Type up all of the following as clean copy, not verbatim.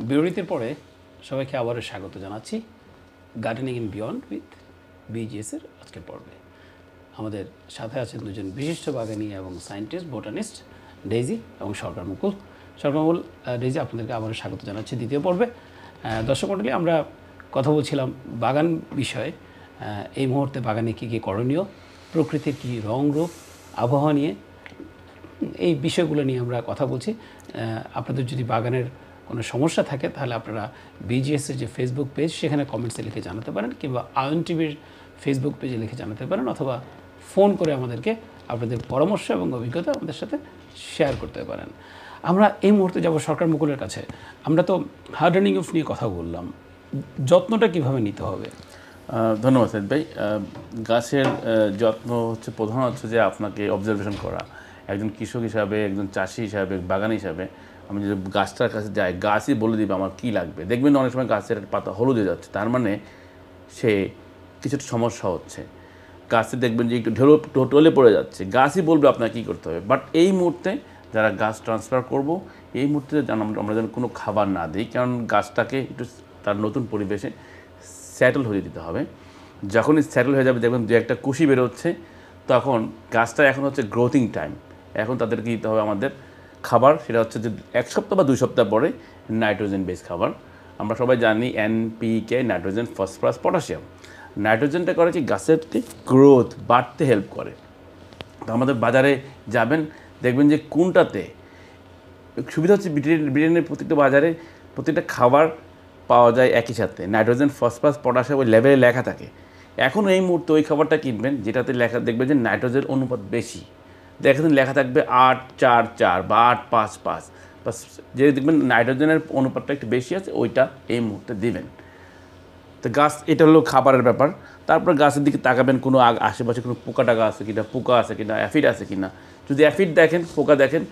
বিরতির পরে সবাইকে আবারও স্বাগত জানাচ্ছি gardening in beyond with BGS এর আজকের পর্বে। আমাদের সাথে আছেন দুজন বিশিষ্ট বাগানী এবং সায়েন্টিস্ট বোটানিস্ট ডেইজি এবং সরকার মুকুল। ডেইজি, আপনাদেরকে আবারও স্বাগত জানাচ্ছি দ্বিতীয় পর্বে। দর্শক মণ্ডলী, আমরা কথা বলছিলাম বাগান বিষয়ে। এই মুহূর্তে বাগানে কী কী করণীয়, প্রকৃতির কী রং রূপ, আবহাওয়া নিয়ে এই বিষয়গুলো নিয়ে আমরা কথা বলছি। আপনাদের যদি বাগানের কোনো সমস্যা থাকে তাহলে আপনারা বিজিএসের যে ফেসবুক পেজ সেখানে কমেন্টসে লিখে জানাতে পারেন, কিংবা আয়ন টিভির ফেসবুক পেজে লিখে জানাতে পারেন, অথবা ফোন করে আমাদেরকে আপনাদের পরামর্শ এবং অভিজ্ঞতা আমাদের সাথে শেয়ার করতে পারেন। আমরা এই মুহূর্তে যাব সরকার মুকুলের কাছে। আমরা তো হার্ডেনিং অফ নিয়ে কথা বললাম, যত্নটা কিভাবে নিতে হবে? ধন্যবাদ সাইদ ভাই। গাছের যত্ন হচ্ছে প্রধান হচ্ছে যে আপনাকে অবজারভেশন করা। একজন কৃষক হিসাবে, একজন চাষি হিসাবে, বাগান হিসাবে আমি যদি গাছটার কাছে যাই, গাছই বলে দিবে আমার কী লাগবে। দেখবেন অনেক সময় গাছের পাতা হলুদ হয়ে যাচ্ছে, তার মানে সে কিছুটা সমস্যা হচ্ছে। গাছে দেখবেন যে একটু ঢলে পড়ে যাচ্ছে, গাছই বলবে আপনার কী করতে হবে। বাট এই মুহূর্তে যারা গাছ ট্রান্সফার করব, এই মুহূর্তে আমরা যেন কোনো খাবার না দিই, কারণ গাছটাকে একটু তার নতুন পরিবেশে স্যাটেল হয়ে দিতে হবে। যখনই স্যাটেল হয়ে যাবে দেখবেন যে একটা কুশি বেরোচ্ছে, তখন গাছটা এখন হচ্ছে গ্রোথিং টাইম। এখন তাদেরকে দিতে হবে আমাদের খাবার, সেটা হচ্ছে যে 1 সপ্তাহ বা 2 সপ্তাহ পরে নাইট্রোজেন বেস খাবার। আমরা সবাই জানি এনপিকে, নাইট্রোজেন, ফসফরাস, পটাশিয়াম। নাইট্রোজেনটা করে কি গাছের গ্রোথ বাড়তে হেল্প করে। তো আমাদের বাজারে যাবেন, দেখবেন যে কোনটাতে সুবিধা হচ্ছে, ব্রিটেনের প্রত্যেকটা বাজারে প্রত্যেকটা খাবার পাওয়া যায় একই সাথে। নাইট্রোজেন, ফসফরাস, পটাশিয়াম ওই লেভেলে লেখা থাকে। এখন এই মুহূর্তে ওই খাবারটা কিনবেন যেটাতে লেখা দেখবেন যে নাইট্রোজেন অনুপাত বেশি। দেখেন লেখা থাকবে 8-4-4 বা 8-5-5, বা যে দেখবেন নাইট্রোজেনের অনুপাতটা একটু বেশি আছে, ওইটা এই মুহূর্তে দিবেন। তো গাছ, এটা হলো খাবারের ব্যাপার। তারপর গাছের দিকে তাকাবেন, কোনো আশেপাশে কোনো পোকা টাকা আছে কিনা, পোকা আছে কিনা, অ্যাফিড আছে কিনা। যদি অ্যাফিড দেখেন, পোকা দেখেন,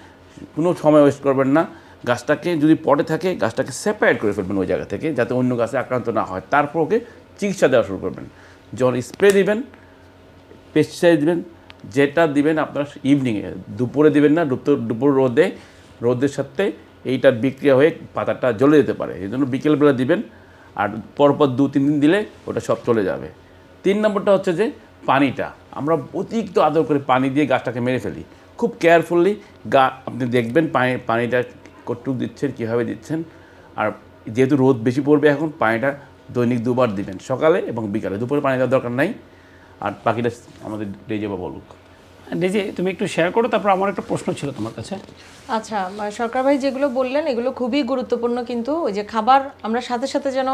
কোনো সময় ওয়েস্ট করবেন না। গাছটাকে যদি পটে থাকে, গাছটাকে সেপারেট করে ফেলবেন ওই জায়গা থেকে, যাতে অন্য গাছে আক্রান্ত না হয়। তারপর ওকে চিকিৎসা দেওয়া শুরু করবেন। যখন স্প্রে দিবেন, পেস্টিসাইড দিবেন, যেটা দিবেন আপনার ইভিনিংয়ে, দুপুরে দিবেন না। দুপুর রোদের সাথে এইটার বিক্রিয়া হয়ে পাতাটা জ্বলে যেতে পারে, এই জন্য বিকেলবেলা দিবেন। আর পরপর 2-3 দিন দিলে ওটা সব চলে যাবে। 3 নম্বরটা হচ্ছে যে পানিটা, আমরা অতিরিক্ত আদর করে পানি দিয়ে গাছটাকে মেরে ফেলি। খুব কেয়ারফুলি আপনি দেখবেন পানিটা কতটুকু দিচ্ছেন, কীভাবে দিচ্ছেন। আর যেহেতু রোদ বেশি পড়বে, এখন পানিটা দৈনিক 2 বার দিবেন, সকালে এবং বিকালে। দুপুরে পানি দেওয়ার দরকার নাই। আর বাকিটা আমাদের ডেইজি বা বলুক। ডেইজি, তুমি একটু শেয়ার করো, তারপর আমার একটা প্রশ্ন ছিল তোমার কাছে। আচ্ছা, সরকার ভাই যেগুলো বললেন এগুলো খুবই গুরুত্বপূর্ণ, কিন্তু ওই যে খাবার আমরা সাথে সাথে যেন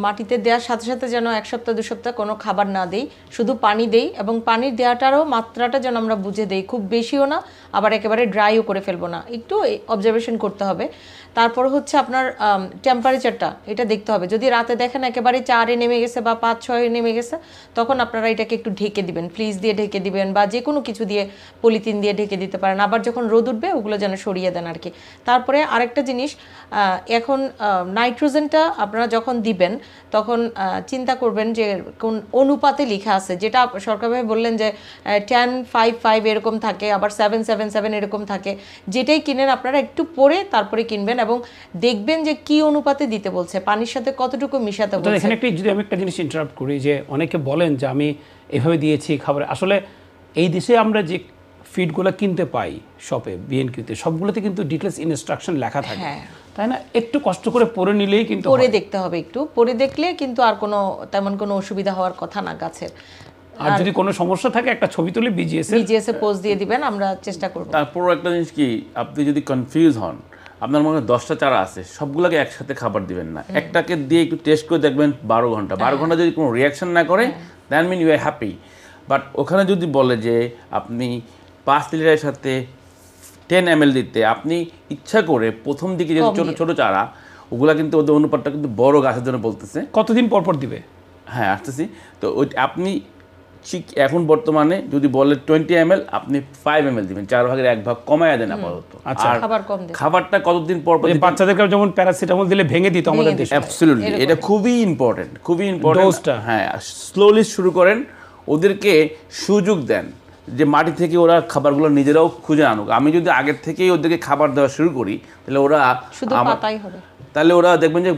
মাটিতে দেওয়ার সাথে সাথে যেন 1 সপ্তাহ 2 সপ্তাহ কোনো খাবার না দেই, শুধু পানি দেই। এবং পানির দেওয়াটারও মাত্রাটা যেন আমরা বুঝে দেই, খুব বেশিও না, আবার একেবারে ড্রাইও করে ফেলবো না, একটু অবজারভেশন করতে হবে। তারপর হচ্ছে আপনার টেম্পারেচারটা এটা দেখতে হবে। যদি রাতে দেখেন একেবারে 4-এ নেমে গেছে বা 5-6-এ নেমে গেছে, তখন আপনারা এটাকে একটু ঢেকে দিবেন, ফ্লিজ দিয়ে ঢেকে দিবেন, বা যে কোনো কিছু দিয়ে, পলিথিন দিয়ে ঢেকে দিতে পারেন। আবার যখন রোদ উঠবে ওগুলো যেন সরিয়ে দেন আর কি। তারপরে আরেকটা জিনিস, এখন নাইট্রোজেনটা আপনারা যখন দিবেন তখন চিন্তা করবেন যে কোন অনুপাতে লেখা আছে। যেটা সরকারভাবে বললেন যে 10-5-5 এরকম থাকে, আবার 7-7-7 এরকম থাকে। যেটাই কিনেন আপনারা একটু পরে তারপরে কিনবেন, এবং দেখবেন যে কি অনুপাতে দিতে বলছে, পানির সাথে কতটুকু মিশাতে বলছে। এখানে যদি আমি একটা জিনিস ইন্টারাপ্ট করি, যে অনেকে বলেন যে আমি এভাবে দিয়েছি খাবারে। আসলে এই দেশে আমরা যে ফিডগুলো কিনতে পাই শপে, বিএনকিউতে, সবগুলোতে কিন্তু ডিটেলস ইনস্ট্রাকশন লেখা থাকে, তাই না? একটু কষ্ট করে পড়ে নিলেই কিন্তু, পড়ে দেখতে হবে, একটু পড়ে দেখলে কিন্তু আর তেমন কোনো অসুবিধা হওয়ার কথা না গাছের। আর যদি কোনো সমস্যা থাকে একটা ছবি তুলে বিজিএস এ পোস্ট দিয়ে দিবেন, আমরা চেষ্টা করব। তারপর একটা জিনিস কি, আপনি যদি কনফিউজ হন, আপনার মনে হয় 10টা চারা আছে, সবগুলোকে একসাথে খাবার দিবেন না। একটাকে দিয়ে একটু টেস্ট করে দেখবেন 12 ঘন্টা। 12 ঘন্টা যদি কোনো রিয়াকশন না করে, that mean you are happy. But ওখানে যদি বলে যে আপনি 5 লিটারের সাথে 10 ml দিতে, আপনি ইচ্ছা করে প্রথম দিকে যে ছোটো ছোটো চারা, ওগুলা কিন্তু ওদের অনুপাতটা কিন্তু বড় গাছের জন্য বলতেছে। কতদিন পর পর দিবে? হ্যাঁ, আসতেছি তো। ওই আপনি ঠিক এখন বর্তমানে যদি বলে 20 ml, আপনি 5 ml দিবেন, 4 ভাগের 1 ভাগ কমায় দেন আপাতত। আচ্ছা, খাবারটা কতদিন পর পর? বাচ্চাদেরকে যেমন প্যারাসিটামল দিলে ভেঙে দিত আমাদের দেশে। অ্যাবসলিউটলি, এটা খুবই ইম্পর্টেন্ট, খুবই ইম্পর্টেন্ট। হ্যাঁ, স্লোলি শুরু করেন, ওদেরকে সুযোগ দেন যে মাটি থেকে ওরা খাবারগুলো নিজেরাও খুঁজে আনুক। আমি যদি আগের থেকেই ওদেরকে খাবার দেওয়া শুরু করি, তাহলে ওরা তাহলে ওরা দেখবেন যে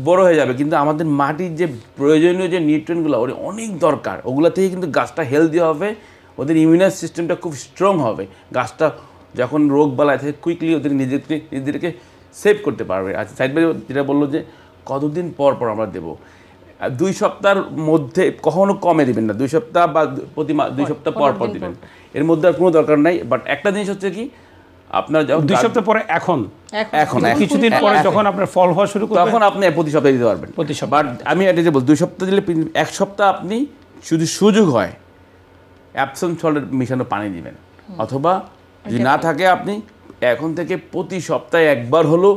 বড় হয়ে যাবে। কিন্তু আমাদের মাটির যে প্রয়োজনীয় যে নিউট্রিয়েন্টগুলো ওর অনেক দরকার, ওগুলো থেকে কিন্তু গাছটা হেলদি হবে, ওদের ইমিউনারি সিস্টেমটা খুব স্ট্রং হবে, গাছটা যখন রোগ বালায় থেকে কুইকলি ওদের নিজেদেরকে সেভ করতে পারবে। আচ্ছা, সাইড বাই যেটা বললো যে কতদিন পর পর আমরা দেবো, 2 সপ্তাহের মধ্যে কখনো কমে দেবেন না, 2 সপ্তাহ বা প্রতি 2 সপ্তাহ পর পর দেবেন, এর মধ্যে আর কোনো দরকার নাই। বাট একটা জিনিস হচ্ছে কি, আপনার যখন 2 সপ্তাহ পরে এখন কিছুদিন পরে যখন আপনার ফল হওয়া শুরু করবে তখন আপনি প্রতি সপ্তাহে দিতে পারবেন। প্রতি সপ্তাহে। বাট আমি এটা যে বল 2 সপ্তাহ দিলে 1 সপ্তাহ আপনি যদি সুযোগ হয় অ্যাপসম সল্টের মিশানো পানি দিবেন, অথবা যদি না থাকে আপনি এখন থেকে প্রতি সপ্তাহে একবার হলো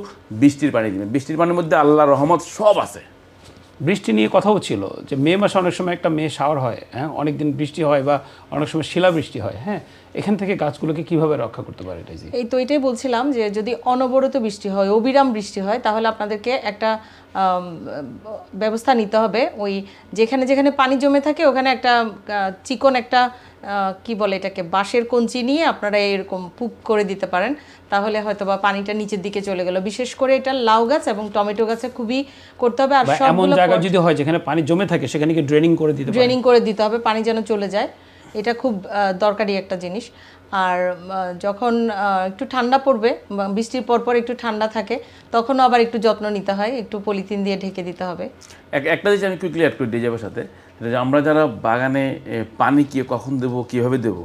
বৃষ্টির পানি দিবেন। বৃষ্টির পানির মধ্যে আল্লাহর রহমত সব আছে। বৃষ্টি নিয়ে কথাও ছিল যে মে মাসে অনেক সময় একটা শাওয়ার হয়, হ্যাঁ, অনেক দিন বৃষ্টি হয় বা অনেক সময় শিলাবৃষ্টি হয়, হ্যাঁ, এখান থেকে গাছগুলোকে কিভাবে রক্ষা করতে পারে এটাই? এটাই বলছিলাম যে যদি অনবরত বৃষ্টি হয়, অবিরাম বৃষ্টি হয়, তাহলে আপনাদেরকে একটা ব্যবস্থা নিতে হবে। ওই যেখানে যেখানে পানি জমে থাকে ওখানে একটা চিকন একটা কি বলে এটাকে, বাঁশের কঞ্চি নিয়ে আপনারা এরকম পুক করে দিতে পারেন, তাহলে হয়তো বা পানিটা নিচের দিকে চলে গেল। বিশেষ করে এটা লাউ গাছ এবং টমেটো গাছে খুবই করতে হবে। আর এমন জায়গা যদি হয় যেখানে পানি জমে থাকে সেখানে কি ড্রেনিং করে দিতে হবে, পানি যেন চলে যায়, এটা খুব দরকারি একটা জিনিস। আর যখন একটু ঠান্ডা পড়বে, বৃষ্টির পরপর একটু ঠান্ডা থাকে, তখনও আবার একটু যত্ন নিতে হয়, একটু পলিথিন দিয়ে ঢেকে দিতে হবে। একটা জিনিস আমি কুইকলি অ্যাড করে দিয়ে যাবার সাথে, আমরা যারা বাগানে পানি কখন দেবো, কীভাবে দেবো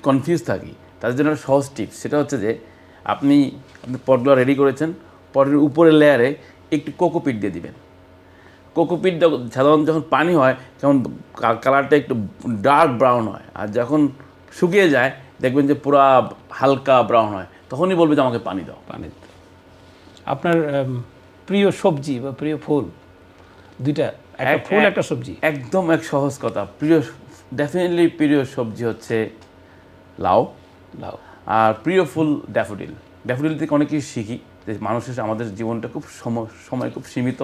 কনফিউজ থাকি, তাদের জন্য একটা সহজ টিপস, সেটা হচ্ছে যে আপনি পটগুলো রেডি করেছেন, পটের উপরের লেয়ারে একটু কোকোপিট দিয়ে দিবেন। কোকোপিট সাধারণত যখন পানি হয় যেমন কালারটা একটু ডার্ক ব্রাউন হয়, আর যখন শুকিয়ে যায় দেখবেন যে পুরো হালকা ব্রাউন হয়, তখনই বলবে যে আমাকে পানি দাও। পানি। আপনার প্রিয় সবজি বা প্রিয় ফুল দুইটা, একটা ফুল একটা সবজি? একদম এক সহজ কথা, ডেফিনেটলি প্রিয় সবজি হচ্ছে লাউ, আর প্রিয় ফুল ড্যাফোডিল। ড্যাফোডিল থেকে অনেক কিছু শিখি, যে মানুষের আমাদের জীবনটা খুব সময় খুব সীমিত।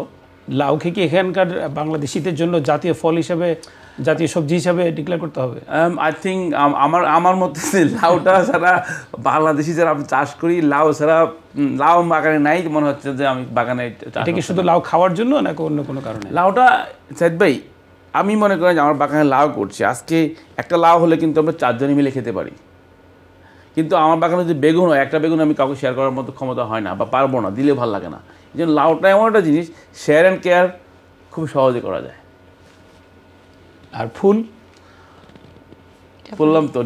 লাউকে কি এখানকার বাংলাদেশিদের জন্য জাতীয় ফল হিসাবে, জাতীয় সবজি হিসাবে ডিক্লেয়ার করতে হবে? আই থিঙ্ক আমার মতে লাউটা ছাড়া বাংলাদেশি যারা আমি চাষ করি, লাউ ছাড়া লাউ বাগানে নাই মনে হচ্ছে যে আমি বাগানে। এটা কি শুধু লাউ খাওয়ার জন্য নাকি অন্য কোনো কারণে? লাউটা সাইদ ভাই, আমি মনে করি যে আমার বাগানে লাউ করছি, আজকে একটা লাউ হলে কিন্তু আমরা 4 জনে মিলে খেতে পারি। কিন্তু আমার বাগানে যদি বেগুন হয়, একটা বেগুন আমি কাউকে শেয়ার করার মতো ক্ষমতা হয় না, বা পারবো না, দিলে ভালো লাগে না। এই জন্য লাউটা এমন একটা জিনিস শেয়ার অ্যান্ড কেয়ার খুব সহজে করা যায়। আর ফুল বললাম তো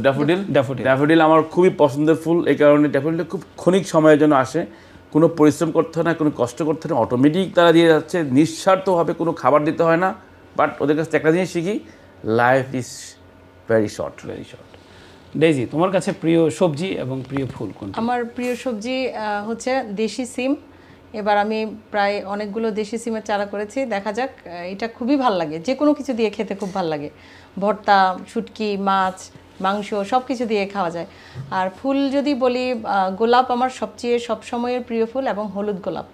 ড্যাফোডিল আমার খুবই পছন্দের ফুল। এই কারণে ড্যাফোডিলটা খুব ক্ষণিক সময়ের জন্য আসে, কোনো পরিশ্রম করতে হয় না, কোনো কষ্ট করতে হয় না, অটোমেটিক তারা দিয়ে যাচ্ছে, নিঃস্বার্থভাবে কোনো খাবার দিতে হয় না। বাট ওদের কাছে একটা জিনিস শিখি, life is very short. Daisy, তোমার কাছে প্রিয় সবজি এবং প্রিয় ফুল কোনটা? আমার প্রিয় সবজি হচ্ছে দেশি সিম। এবার আমি প্রায় অনেকগুলো দেশি সিমের চারা করেছি, দেখা যাক। এটা খুবই ভাল লাগে, যে কোনো কিছু দিয়ে খেতে খুব ভাল লাগে, ভর্তা, শুটকি, মাছ, মাংস সব কিছু দিয়ে খাওয়া যায়। আর ফুল যদি বলি, গোলাপ আমার সবচেয়ে সবসময়ের প্রিয় ফুল, এবং হলুদ গোলাপ।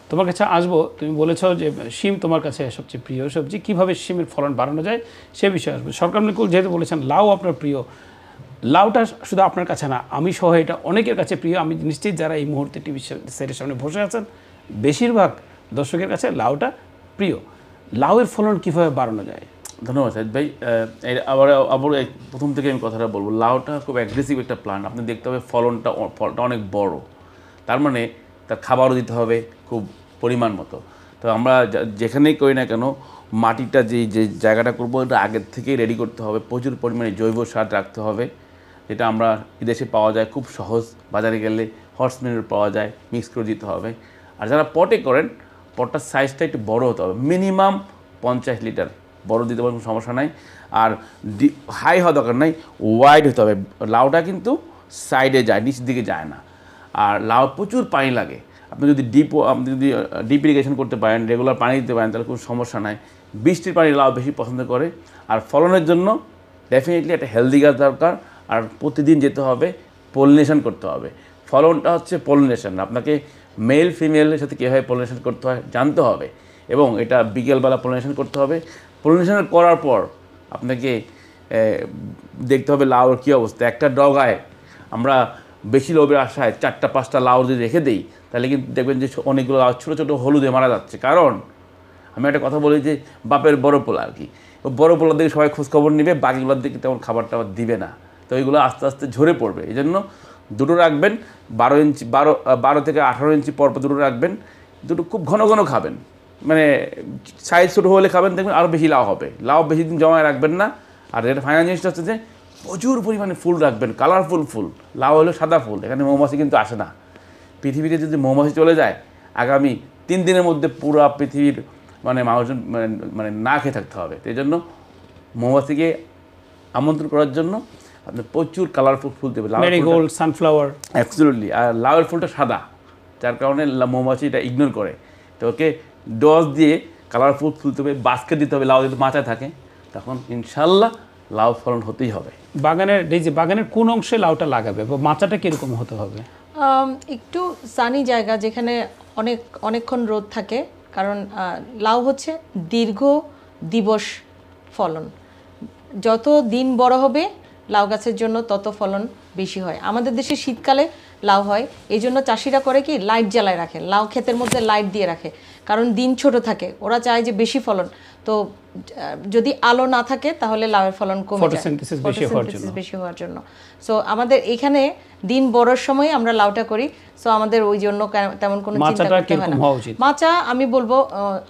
তোমার কাছে আসবো, তুমি বলেছ যে শিম তোমার কাছে সবচেয়ে প্রিয় সবজি, কীভাবে শিমের ফলন বাড়ানো যায় সে বিষয়ে আসবো। সরকার নিকুল যেহেতু বলেছেন লাউ আপনার প্রিয়, লাউটা শুধু আপনার কাছে না, আমি সহ এটা অনেকের কাছে প্রিয়। আমি নিশ্চিত যারা এই মুহূর্তে টিভি সেটের সামনে বসে আছেন বেশিরভাগ দর্শকের কাছে লাউটা প্রিয়। লাউয়ের ফলন কীভাবে বাড়ানো যায়? ধন্যবাদ সাইদ ভাই। আবার প্রথম থেকে আমি কথাটা বলবো, লাউটা খুব অ্যাগ্রেসিভ একটা প্লান্ট। আপনি দেখতে হবে ফলটা অনেক বড়, তার মানে তার খাবারও দিতে হবে খুব পরিমাণ মতো। তো আমরা যেখানেই করি না কেন, মাটিটা যে জায়গাটা করবো এটা আগের থেকেই রেডি করতে হবে, প্রচুর পরিমাণে জৈব সার রাখতে হবে, যেটা আমরা বিদেশে পাওয়া যায় খুব সহজ, বাজারে গেলে হর্স ম্যানুর পাওয়া যায়, মিক্স করে দিতে হবে। আর যারা পটে করেন, পটটার সাইজটা একটু বড় হতে হবে, মিনিমাম 50 লিটার বড় দিতে পারে, কোনো সমস্যা নাই। আর হাই হওয়া দরকার নাই, ওয়াইড হতে হবে। লাউটা কিন্তু সাইডে যায়, নিচের দিকে যায় না। আর লাউ প্রচুর পানি লাগে, আপনি যদি ডিপ ইরিগেশন করতে পারেন, রেগুলার পানি দিতে পারেন, তাহলে কোনো সমস্যা নাই। বৃষ্টির পানি লাউ বেশি পছন্দ করে। আর ফলনের জন্য ডেফিনেটলি একটা হেলদি গাছ দরকার, আর প্রতিদিন যেতে হবে, পলিনেশন করতে হবে। ফলনটা হচ্ছে পলিনেশন, আপনাকে মেল ফিমেলের সাথে কীভাবে পলিনেশন করতে হয় জানতে হবে, এবং এটা বিকেলবেলা পলিনেশন করতে হবে। পলিনেশন করার পর আপনাকে দেখতে হবে লাউর কী অবস্থা। একটা ডগায় আমরা বেশি লোভের আশায় 4-5টা লাউ যদি রেখে দেই, তাহলে কিন্তু দেখবেন যে অনেকগুলো লাউ ছোটো ছোটো হলুদে মারা যাচ্ছে। কারণ আমি একটা কথা বলি যে বাপের বড় পোলা আর কি, বড় পোলার দিকে সবাই খোঁজখবর নেবে, বাকিগুলোর দিকে তেমন খাবারটা আবার দিবে না, তো ওইগুলো আস্তে আস্তে ঝরে পড়বে। এই জন্য দুটো রাখবেন, 12 থেকে 18 ইঞ্চি পর দুটো রাখবেন, দুটো খুব ঘন ঘন খাবেন, মানে সাইজ ছোটো হলে খাবেন, দেখবেন আরও বেশি লাউ হবে। লাউ বেশি দিন জমায় রাখবেন না। আর এটা ফাইনাল জিনিসটা হচ্ছে যে প্রচুর পরিমাণে ফুল রাখবেন, কালারফুল ফুল। লাউ হলো সাদা ফুল, এখানে মৌমাছি কিন্তু আসে না। পৃথিবীতে যদি মৌমাছি চলে যায়, আগামী 3 দিনের মধ্যে পুরো পৃথিবীর মানে মানুষজন মানে না খেয়ে থাকতে হবে। তো এই জন্য মৌমাছিকে আমন্ত্রণ করার জন্য আপনি প্রচুর কালারফুল ফুল দেবেন। Marigold, sunflower, absolutely. আর লাউয়ের ফুলটা সাদা, যার কারণে মৌমাছি এটা ইগনোর করে। তো ওকে ডস দিয়ে কালারফুল ফুল দেবে, বাস্কেট দিতে হবে। লাউ যদি মাচায় থাকে তখন ইনশাল্লাহ লাউ ফলন হতেই হবে। বাগানের কোন অংশে লাউটা লাগাবে বা মাচাটা কীরকম হতে হবে? একটু সানি জায়গা, যেখানে অনেকক্ষণ রোদ থাকে, কারণ লাউ হচ্ছে দীর্ঘ দিবস ফলন। যত দিন বড় হবে লাউ গাছের জন্য তত ফলন বেশি হয়। আমাদের দেশে শীতকালে লাউ হয়, এই জন্য চাষিরা করে কি লাইট জ্বালায় রাখে, লাউ ক্ষেতের মধ্যে লাইট দিয়ে রাখে, কারণ দিন ছোট থাকে, ওরা চায় যে বেশি ফলন। তো যদি আলো না থাকে তাহলে লাউয়ের ফলন কমে যায়, ফটোসিনথেসিস বেশি হওয়ার জন্য। সো আমাদের এখানে দিন বড়র সময় আমরা লাউটা করি, সো আমাদের ওই জন্য তেমন কোনো চিন্তা করতে হয় না। মাচা আমি বলবো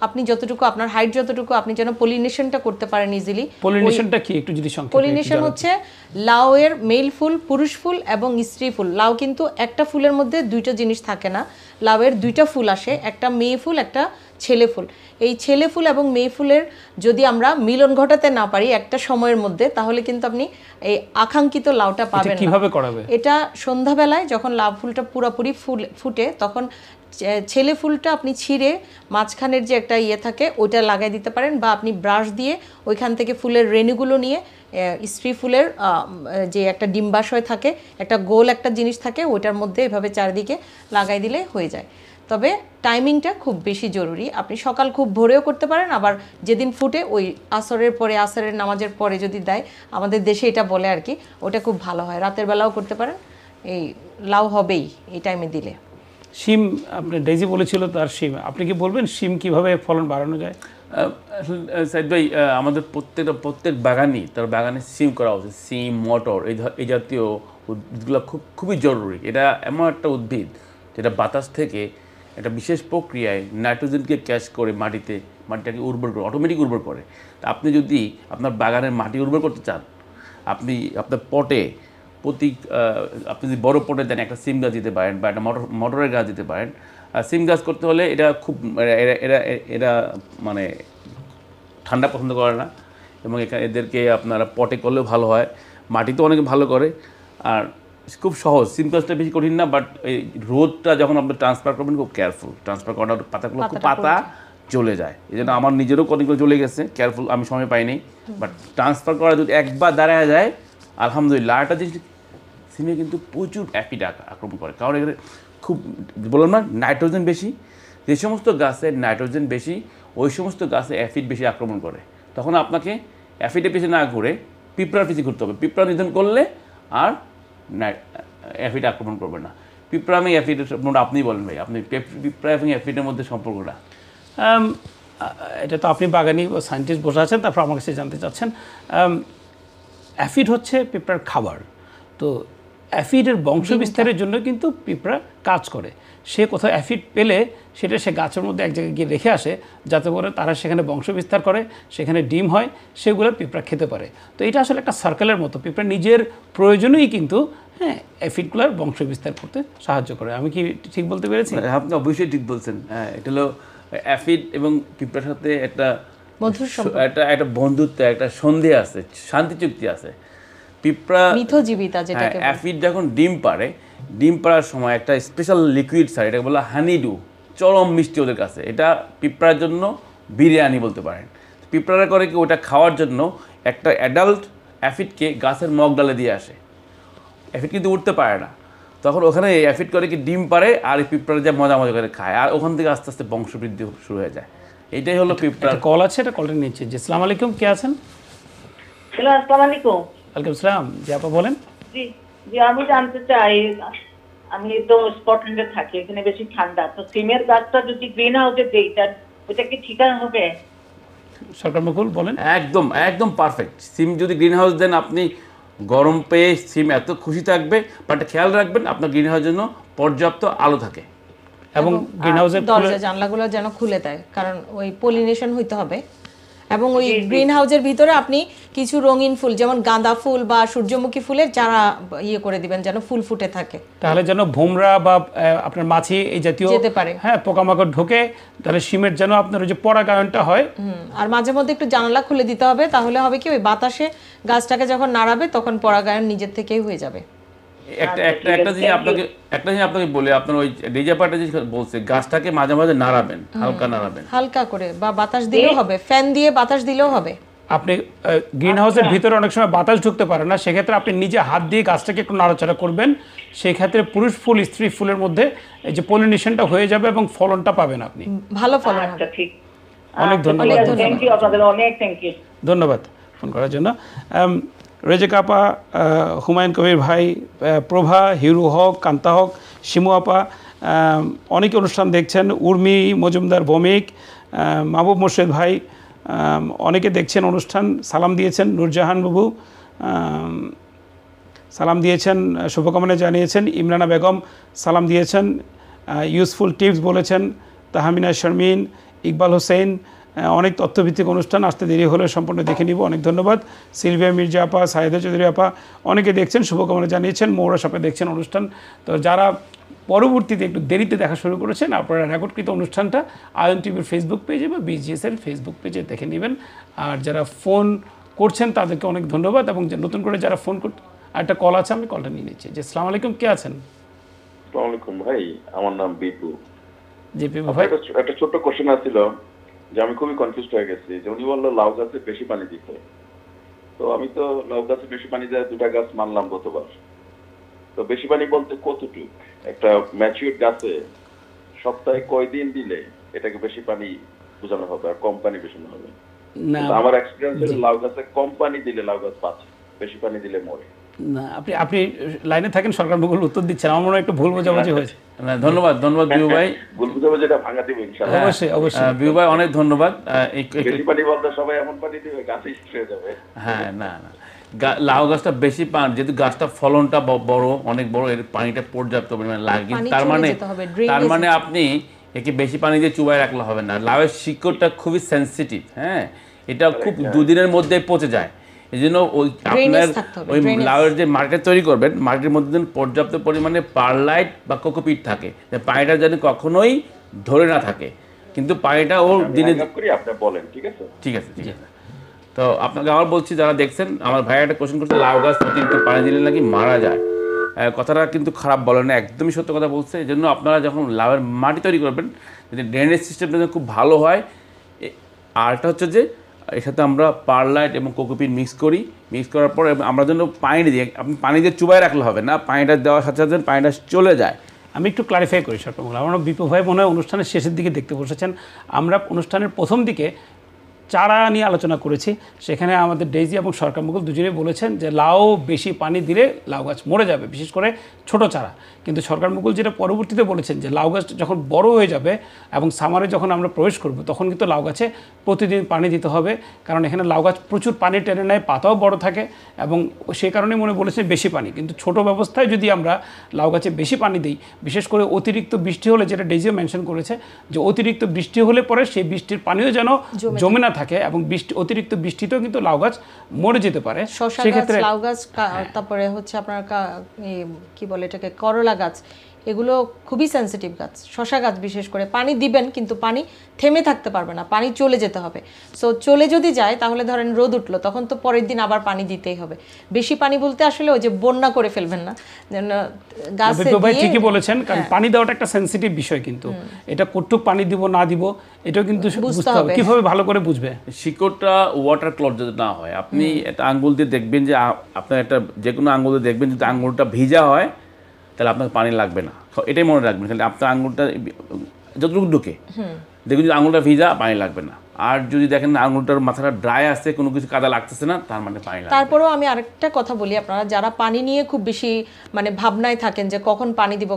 আপনি যতটুকু আপনার হাইট যতটুকু আপনি যেন পলিনেশনটা করতে পারেন ইজিলি। পলিনেশনটা কি একটু যদি সংক্ষেপে? পলিনেশন হচ্ছে লাউয়ের মেল ফুল, পুরুষ ফুল এবং স্ত্রী ফুল। লাউ কিন্তু একটা ফুলের মধ্যে দুইটা জিনিস থাকে না, লাউয়ের দুইটা ফুল আসে, একটা মেয়ে ফুল একটা ছেলে ফুল। এই ছেলে ফুল এবং মেয়ে ফুলের যদি আমরা মিলন ঘটাতে না পারি একটা সময়ের মধ্যে, তাহলে কিন্তু আপনি এই আকাঙ্ক্ষিত লাউটা পাবেন না। কিভাবে করাবে এটা? সন্ধ্যাবেলায় যখন লাউ ফুলটা পুরোপুরি ফুটে, তখন ছেলে ফুলটা আপনি ছিঁড়ে মাঝখানের যে একটা ইয়ে থাকে ওইটা লাগাই দিতে পারেন, বা আপনি ব্রাশ দিয়ে ওইখান থেকে ফুলের রেণুগুলো নিয়ে স্ত্রী ফুলের যে একটা ডিম্বাশয় থাকে, একটা গোল একটা জিনিস থাকে, ওইটার মধ্যে এভাবে চারিদিকে লাগাই দিলে হয়ে যায়। তবে টাইমিংটা খুব বেশি জরুরি। আপনি সকাল খুব ভোরেও করতে পারেন, আবার যেদিন ফুটে ওই আসরের নামাজের পরে যদি দেয়, আমাদের দেশে এটা বলে আর কি, ওটা খুব ভালো হয়। রাতের বেলাও করতে পারেন, এই লাউ হবেই এই টাইমে দিলে। শিম, আপনি ডেইজি বলেছিল তার শিম, আপনি কি বলবেন শিম কিভাবে ফলন বাড়ানো যায়? সাইদ ভাই, আমাদের প্রত্যেক বাগানই তার বাগানে সিম করা উচিত। সিম, মটর, এই জাতীয় উদ্ভিদগুলো খুবই জরুরি। এটা এমন একটা উদ্ভিদ যেটা বাতাস থেকে একটা বিশেষ প্রক্রিয়ায় নাইট্রোজেনকে ক্যাচ করে মাটিটাকে উর্বর করে, অটোমেটিক উর্বর করে। তা আপনি যদি আপনার বাগানের মাটি উর্বর করতে চান, আপনি আপনার পটে আপনি যদি বড় পটে দেন একটা সিম গাছ দিতে পারেন, বা একটা মটরের গাছ দিতে পারেন। আর সিম গাছ করতে হলে এটা খুব এরা মানে ঠান্ডা পছন্দ করে না, এবং এদেরকে আপনারা পটে করলেও ভালো হয়, মাটিতেও অনেকে ভালো করে। আর খুব সহজ, সিম গাছটা বেশি কঠিন না, বাট এই রোদটা যখন আপনি ট্রান্সফার করবেন খুব কেয়ারফুল ট্রান্সফার করার, পাতাগুলো খুব পাতা জ্বলে যায়। এই জন্য আমার নিজেরও কতগুলো জ্বলে গেছে, কেয়ারফুল আমি সময় পাইনি। বাট ট্রান্সফার করা যদি একবার দাঁড়ায় যায় আলহামদুলিল্লাহ। আরেকটা জিনিস, সিমে কিন্তু প্রচুর অ্যাফিড আক্রমণ করে, কারণ এখানে খুব বললাম না নাইট্রোজেন বেশি। যে সমস্ত গাছে নাইট্রোজেন বেশি ওই সমস্ত গাছে অ্যাফিড বেশি আক্রমণ করে। তখন আপনাকে অ্যাফিডের পিছিয়ে না ঘুরে পিঁপড়ার পিছিয়ে ঘুরতে হবে। পিঁপড়া নিধন করলে আর অ্যাফিড আক্রমণ করবে না। পিঁপড়া এবং অ্যাফিডের আপনি বলেন ভাই, আপনি পিঁপড়া এবং অ্যাফিডের মধ্যে সম্পর্কটা? এটা তো আপনি বাগানি সায়েন্টিস্ট বসে আছেন, তারপর আমার কাছে জানতে চাচ্ছেন। অ্যাফিড হচ্ছে পিঁপড়ার খাবার, তো অ্যাফিডের বংশ বিস্তারের জন্য কিন্তু পিঁপড়া কাজ করে। সে কোথাও অ্যাফিড পেলে সেটা সে গাছের মধ্যে এক জায়গায় গিয়ে রেখে আসে, যাতে করে তারা সেখানে বংশ বিস্তার করে, সেখানে ডিম হয়, সেগুলো পিঁপড়া খেতে পারে। তো এটা আসলে একটা সার্কেলের মতো, পিঁপড়া নিজের প্রয়োজনেই কিন্তু অ্যাফিডগুলোর বংশ বিস্তার করতে সাহায্য করে। আমি কি ঠিক বলতে পেরেছি? আপনি অবশ্যই ঠিক বলছেন। হ্যাঁ, এটা হলো অ্যাফিড এবং পিঁপড়ার সাথে একটা বন্ধুত্ব, একটা সন্ধি আছে, শান্তি চুক্তি আছে। পিঁপড়া মিথজীবিতা যেটাকে অ্যাফিড যখন ডিম পাড়ার সময় একটা স্পেশাল লিকুইড স্যার, এটাকে বলা হানিডু, চরম মিষ্টি ওদের কাছে। এটা পিঁপড়ার জন্য বিরিয়ানি বলতে পারেন। পিঁপড়ারা করে কি, ওটা খাওয়ার জন্য একটা অ্যাডাল্ট অ্যাফিডকে গাছের মগ ডালে দিয়ে আসে। অ্যাফিড কিন্তু উঠতে পারে না, তখন ওখানে অ্যাফিড করে কি ডিম পারে, আর এই পিঁপড়ারা যা মজা করে খায়, আর ওখান থেকে আস্তে আস্তে বংশবৃদ্ধি শুরু হয়ে যায়। এইটাই হলো পিঁপড়া। কল আছে, এটা কলটা নিচ্ছে। জি, আসসালামু আলাইকুম, কে আছেন? হ্যালো, আসসালামু আলাইকুম। ওয়ালাইকুম আসসালাম। জি আপা বলেন। জি যে আমি জানতে চাই, আমি তো স্কটল্যান্ডে থাকি, এখানে বেশি ঠান্ডা, তো সিমের গাছটা যদি গ্রিন হাউসে দিই তার ওটা কি ঠিক হবে? সরকার মুকুল বলেন। একদম একদম পারফেক্ট। সিম যদি গ্রিন হাউস দেন, আপনি গরম পেয়ে সিম এত খুশি থাকবে, বাট খেয়াল রাখবেন আপনার গ্রিন হাউসের জন্য পর্যাপ্ত আলো থাকে। এবং গ্রিন হাউসের দরজা জানলাগুলো যেন খুলে দেয়, কারণ ওই পলিনেশন হইতে হবে। এবং ওই গ্রিন হাউসের ভিতরে আপনি কিছু রঙিন ফুল, যেমন গাঁদা ফুল বা সূর্যমুখী ফুলের চারা ইয়ে করে দিবেন, যেন ফুল ফুটে থাকে, তাহলে যেন ভোমরা বা আপনার মাছি এই জাতীয় যেতে পারে। হ্যাঁ পোকামাকড় ঢোকে, তাহলে সিমের যেন আপনার ওই যে পরাগায়নটা হয়। আর মাঝে মধ্যে একটু জানালা খুলে দিতে হবে, তাহলে হবে কি ওই বাতাসে গাছটাকে যখন নাড়াবে তখন পরাগায়ন নিজের থেকেই হয়ে যাবে। একটা জিনিস আপনাকে বলে, আপনার ওই ডিজাপারটা যে বলছে, গাছটাকে মাঝে মাঝে নাড়াবেন, হালকা নাড়াবেন, হালকা করে, বা বাতাস দিলেও হবে, ফ্যান দিয়ে বাতাস দিলেও হবে। আপনি গ্রিন হাউসের ভিতরে অনেক সময় বাতাস ঢুকতে পারে না, সেক্ষেত্রে আপনি নিজে হাত দিয়ে গাছটাকে একটু নাড়াচাড়া করবেন, সেই ক্ষেত্রে পুরুষ ফুল স্ত্রী ফুলের মধ্যে এই যে পলিনেশনটা হয়ে যাবে এবং ফলনটা পাবেন আপনি। ভালো ফলন হবে। আচ্ছা ঠিক, অনেক ধন্যবাদ। থ্যাংক ইউ আপনাদের, অনেক থ্যাংক ইউ। ধন্যবাদ ফোন করার জন্য। রেজেক আপা, হুমায়ুন কবির ভাই, প্রভা, হিরু হক, কান্তা হক, শিমু আপা, অনেকে অনুষ্ঠান দেখছেন, উর্মি মজুমদার, ভৌমিক, মাহবুব মোর্শেদ ভাই, অনেকে দেখছেন অনুষ্ঠান, সালাম দিয়েছেন, নূরজাহান বাবু সালাম দিয়েছেন, শুভকামনা জানিয়েছেন, ইমরানা বেগম সালাম দিয়েছেন, ইউজফুল টিপস বলেছেন, তাহমিনা শারমিন, ইকবাল হোসেন, অনেক তথ্যভিত্তিক অনুষ্ঠান, আসতে দেরি হলে সম্পূর্ণ দেখে নিব, অনেক ধন্যবাদ। সিলভিয়া মির্জা আপা, সাইদা চৌধুরী আপা অনেকে দেখছেন, শুভকামনা জানিয়েছেন, মৌরা সাপে দেখছেন অনুষ্ঠান। তো যারা পরবর্তীতে একটু দেরিতে দেখা শুরু করেছেন, আপনারা রেকর্ডকৃত অনুষ্ঠানটা আয়ন টিভির ফেসবুক পেজে বা বিজিএসের ফেসবুক পেজে দেখে নেবেন। আর যারা ফোন করছেন তাদেরকে অনেক ধন্যবাদ, এবং নতুন করে যারা ফোন করতে, আর একটা কল আছে, আমি কলটা নিয়ে নিচ্ছি। যে আসসালামু আলাইকুম, কে আছেন? আসসালামু আলাইকুম ভাই, আমার নাম বিপু। জি বিপু ভাই। একটা ছোট্ট কোশ্চেন আছিল যে আমি খুবই কনফিউজড হয়ে গেছি, যে উনি বললো লাউ গাছে বেশি পানি দিতে, তো আমি তো লাউ গাছে বেশি পানি দেয় দুটা গাছ মানলাম গতবার, তো বেশি পানি বলতে কতটুকু? একটা ম্যাচিউর গাছে সপ্তাহে কয়দিন দিলে এটাকে বেশি পানি বোঝানো হবে আর কম পানি বোঝানো হবে? না আমার এক্সপিরিয়েন্স হলো লাউ গাছে কম পানি দিলে লাউ গাছ বাঁচে, বেশি পানি দিলে মরে। না, আপনি লাইনে থাকেন, সরকার মুকুল উত্তর দিচ্ছেন, আমার মনে হয় একটু ভুল বোঝাবুঝি হয়েছে। ধন্যবাদ বিভু ভাই। ভুল বুঝাবুঝি এটা ভাঙা দিব ইনশাআল্লাহ। অবশ্যই অবশ্যই বিভু ভাই অনেক ধন্যবাদ। বেশি পানি বলতে সবাই এমন পানি দিবে গাছই শেষ হয়ে যাবে। হ্যাঁ, না লাউ গাছটা বেশি পান, যেহেতু গাছটা ফলনটা বড়, অনেক বড়, এর পানিটা পর্যাপ্ত পরিমাণে লাগে, তার মানে আপনি একে বেশি পানি দিয়ে চুবাই রাখলে হবে না। লাউয়ের শিকড়টা খুবই সেনসিটিভ, হ্যাঁ, এটা খুব দুদিনের মধ্যে পচে যায়। এই জন্য আপনার ওই লাউয়ের যে মাটিটা তৈরি করবেন, মাটির মধ্যে যেন পর্যাপ্ত পরিমাণে পারলাইট বা কোকোপিট থাকে, পানিটা যেন কখনোই ধরে না থাকে, কিন্তু পানিটা ওর দিনে আপনি বলেন। ঠিক আছে ঠিক আছে ঠিক আছে। তো আপনাকে আবার বলছি, যারা দেখছেন, আমার ভাই একটা কোশ্চেন করছে, লাউ গাছ অতিরিক্ত পানি দিলে নাকি মারা যায়। কথাটা কিন্তু খারাপ বলে না, একদমই সত্য কথা বলছে। এই জন্য আপনারা যখন লাউয়ের মাটি তৈরি করবেন, যদি ড্রেনেজ সিস্টেমটা খুব ভালো হয়, আরটা হচ্ছে যে এর সাথে আমরা পারলাইট এবং কোকোপিট মিক্স করার পর আমরা যেন পানি দিয়ে, আপনি পানি দিয়ে চুবাই রাখলে হবে না, পানিটা দেওয়ার সাথে সাথে পানিটা চলে যায়। আমি একটু ক্লারিফাই করি সরকার মুকুল, আমার বিপু ভাই মনে হয় অনুষ্ঠানের শেষের দিকে দেখতে বসেছেন। আমরা অনুষ্ঠানের প্রথম দিকে চারা নিয়ে আলোচনা করেছি, সেখানে আমাদের ডেইজি এবং সরকার মুকুল দুজনেই বলেছেন যে লাউ বেশি পানি দিলে লাউ গাছ মরে যাবে, বিশেষ করে ছোট চারা। কিন্তু সরকার মুকুল যেটা পরবর্তীতে বলেছেন যে লাউ গাছ যখন বড় হয়ে যাবে এবং সামারে যখন আমরা প্রবেশ করব, তখন কিন্তু লাউ গাছে প্রতিদিন পানি দিতে হবে, কারণ এখানে লাউ গাছ প্রচুর পানি টেনে নেয়, পাতাও বড় থাকে, এবং সেই কারণে মনে বলেছেন বেশি পানি। কিন্তু ছোট ব্যবস্থায় যদি আমরা লাউ গাছে বেশি পানি দিই, বিশেষ করে অতিরিক্ত বৃষ্টি হলে, যেটা ডেইজিও মেনশন করেছে যে অতিরিক্ত বৃষ্টি হলে পরে সেই বৃষ্টির পানিও যেন জমে না থাকে, এবং অতিরিক্ত বৃষ্টিতেও কিন্তু লাউ গাছ মরে যেতে পারে। সেক্ষেত্রে লাউ গাছ, তারপরে হচ্ছে আপনার কি বলে এটাকে, করলা গাছ, এগুলো খুবই সেনসিটিভ গাছ। শশা গাছ বিশেষ করে পানি দিবেন, কিন্তু পানি থেমে থাকতে পারবে না, পানি চলে যেতে হবে। সো চলে যদি যায়, তাহলে ধরেন রোদ উঠলো, তখন তো পরের দিন আবার পানি দিতেই হবে। বেশি পানি বলতে আসলে ওই যে বন্যা করে ফেলবেন না, গাছে ভাই ঠিকই বলেছেন, কারণ পানি দেওয়াটা একটা সেনসিটিভ বিষয়, কিন্তু এটা কতটুকু পানি দিব না দিব এটাও কিন্তু বুঝতে হবে। কিভাবে ভালো করে বুঝবে? শিকড়টা ওয়াটার ক্লট যদি না হয়, আপনি একটা আঙ্গুল দিয়ে দেখবেন যে আপনার একটা যে কোনো আঙ্গুল দিয়ে দেখবেন, যদি আঙ্গুলটা ভিজা হয় তাহলে আপনার পানি লাগবে না, এটাই মনে রাখবেন। খালি আপনার আঙুলটা যতটুকু ঢুকে দেখুন, যদি আঙুলটা ভিজা, পানি লাগবে না। আর যদি দেখেন না আঙুলটার মাথাটা ড্রাই আছে, কোনো কিছু কাদা লাগতেছে না, তার মানে পানি লাগবে। তারপরেও আমি আরেকটা কথা বলি, আপনারা যারা পানি নিয়ে খুব বেশি মানে ভাবনায় থাকেন যে কখন পানি দিব,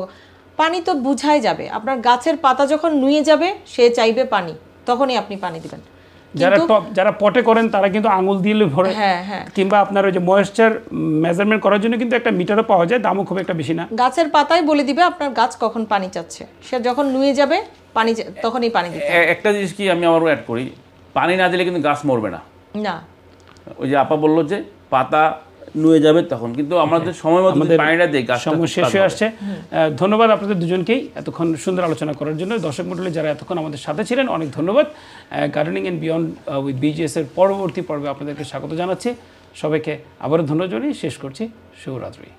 পানি তো বুঝাই যাবে। আপনার গাছের পাতা যখন নুয়ে যাবে সে চাইবে পানি, তখনই আপনি পানি দিবেন। যারা পটে করেন তারা কিন্তু আঙুল দিয়ে ভরে, হ্যাঁ কিংবা আপনার ওই যে ময়েশ্চার মেজারমেন্ট করার জন্য কিন্তু একটা মিটারও পাওয়া যায়, দামও খুব একটা বেশি না। গাছের পাতায় বলে দিবে আপনার গাছ কখন পানি চাচ্ছে, সে যখন নুয়ে যাবে পানি তখনই পানি দিতে হবে। একটা জিনিস কি আমি আবারও অ্যাড করি, পানি না দিলে কিন্তু গাছ মরবে না। না, ওই যে আপা বললো যে পাতা নুয়ে যাবে তখন, কিন্তু আমাদের সময় মতো যদি পানিটা দিই গাছ সময় শেষ হয়ে আসছে। ধন্যবাদ আপনাদের দুজনকেই এতক্ষণ সুন্দর আলোচনা করার জন্য। দর্শক মণ্ডলী যারা এতক্ষণ আমাদের সাথে ছিলেন, অনেক ধন্যবাদ। Gardening and beyond with BGS এর পরবর্তী পর্বে আপনাদেরকে স্বাগত জানাচ্ছি। সবাইকে আবারও ধন্যবাদ জানিয়ে শেষ করছি। শুভরাত্রি।